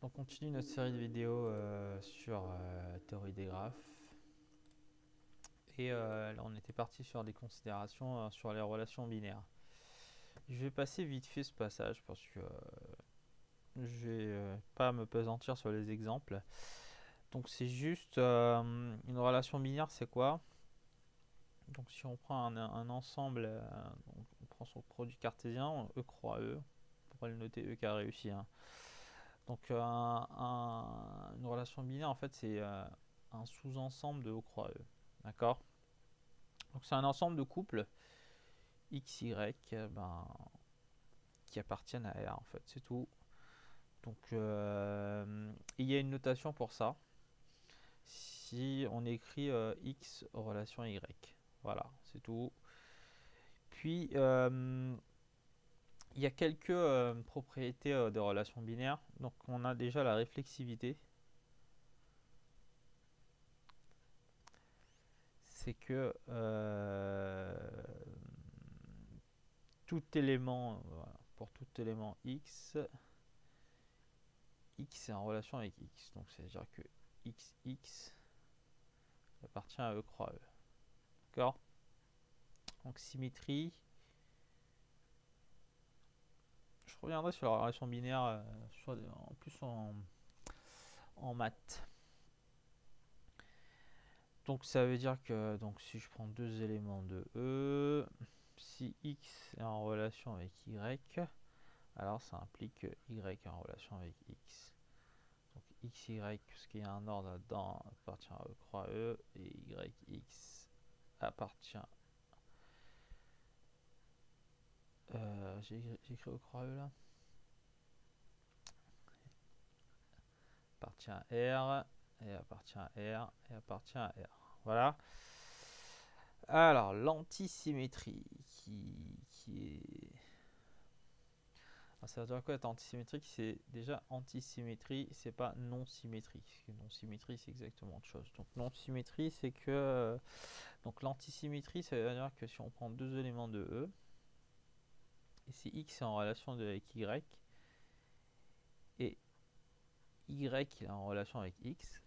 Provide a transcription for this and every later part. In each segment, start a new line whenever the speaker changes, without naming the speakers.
On continue notre série de vidéos sur théorie des graphes. Et là, on était parti sur des considérations sur les relations binaires. Je vais passer vite fait ce passage parce que je vais pas me pesantir sur les exemples. Donc, c'est juste une relation binaire, c'est quoi? Donc, si on prend un ensemble, on prend son produit cartésien, E croix E, on pourrait le noter E carré aussi, hein. Donc une relation binaire, en fait, c'est un sous-ensemble de O croix E. D'accord? Donc c'est un ensemble de couples X, Y qui appartiennent à R, en fait. C'est tout. Donc il y a une notation pour ça. Si on écrit X relation Y. Voilà, c'est tout. Puis il y a quelques propriétés des relations binaires. Donc on a déjà la réflexivité. C'est que tout élément, voilà, pour tout élément x, x est en relation avec x. Donc c'est à dire que x appartient à E croix E. D'accord? Donc symétrie. Je reviendrai sur la relation binaire en plus en maths. Donc ça veut dire que donc, si je prends deux éléments de E, si x est en relation avec y, alors ça implique que y est en relation avec x. Donc xy, puisqu'il y a un ordre là-dedans, appartient à E croix E, et yx appartient. J'ai écrit E croix E là. Appartient à R, et appartient à R, et appartient à R. Voilà. Alors, l'antisymétrie qui est. Alors, ça veut dire quoi être antisymétrique? C'est déjà antisymétrie, c'est pas non-symétrie. Non-symétrie, c'est exactement autre chose. Donc, non-symétrie, c'est que. Donc, l'antisymétrie, ça veut dire que si on prend deux éléments de E, et si X est en relation avec Y, et Y est en relation avec X,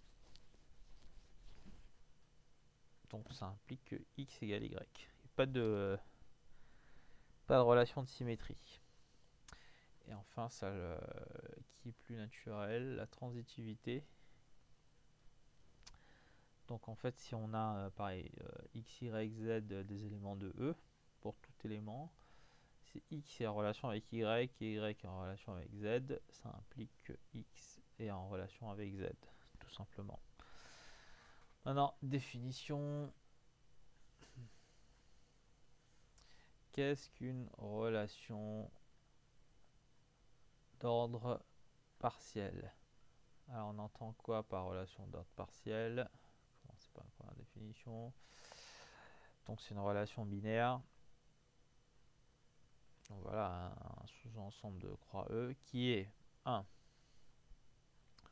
donc ça implique que X égale Y. Pas de relation de symétrie. Et enfin, ça qui est plus naturel, la transitivité. Donc en fait, si on a pareil x, y, z des éléments de E pour tout élément, si x est en relation avec y et y est en relation avec z, ça implique que x est en relation avec z, tout simplement. Maintenant, définition. Qu'est-ce qu'une relation d'ordre partiel? Alors on entend quoi par relation d'ordre partiel? C'est pas la définition. Donc c'est une relation binaire. Donc voilà un sous-ensemble de croix E qui est 1.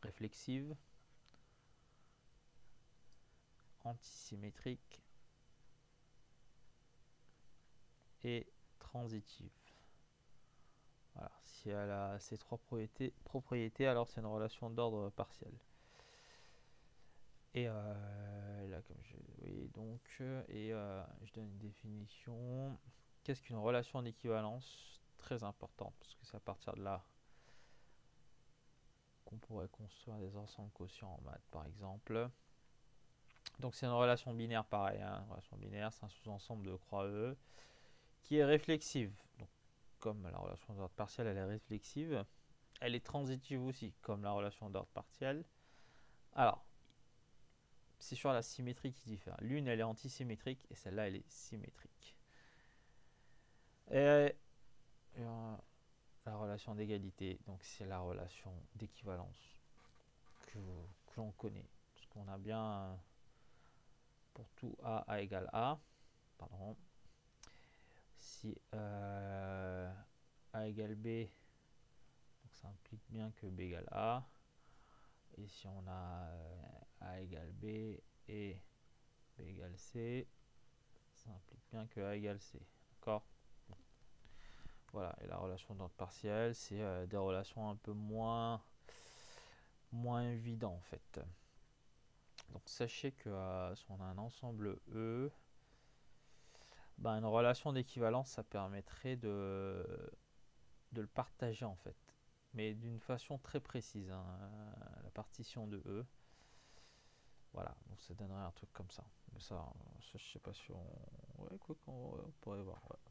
Réflexive, antisymétrique et transitive. Voilà, si elle a ces trois propriétés, alors c'est une relation d'ordre partiel. Et là, comme je. Oui, donc, je donne une définition. Qu'est-ce qu'une relation d'équivalence? Très importante, parce que c'est à partir de là qu'on pourrait construire des ensembles quotients en maths, par exemple. Donc, c'est une relation binaire, pareil. Hein. Une relation binaire, c'est un sous-ensemble de croix E qui est réflexive. Donc, comme la relation d'ordre partiel, elle est réflexive. Elle est transitive aussi, comme la relation d'ordre partiel. Alors, c'est sur la symétrie qui diffère. L'une, elle est antisymétrique et celle-là, elle est symétrique. Et la relation d'égalité, donc c'est la relation d'équivalence que l'on connaît. Parce qu'on a bien pour tout A égale A, pardon, si A égale B, donc ça implique bien que B égale A. Et si on a A égale B et B égale C, ça implique bien que A égale C. D'accord? Voilà, et la relation d'ordre partiel, c'est des relations un peu moins moins évident en fait. Donc sachez que si on a un ensemble E, ben, une relation d'équivalence, ça permettrait de le partager en fait, mais d'une façon très précise, hein, la partition de E. Voilà, donc ça donnerait un truc comme ça. Mais ça je sais pas si on... Ouais, quoi qu'on pourrait voir. Ouais.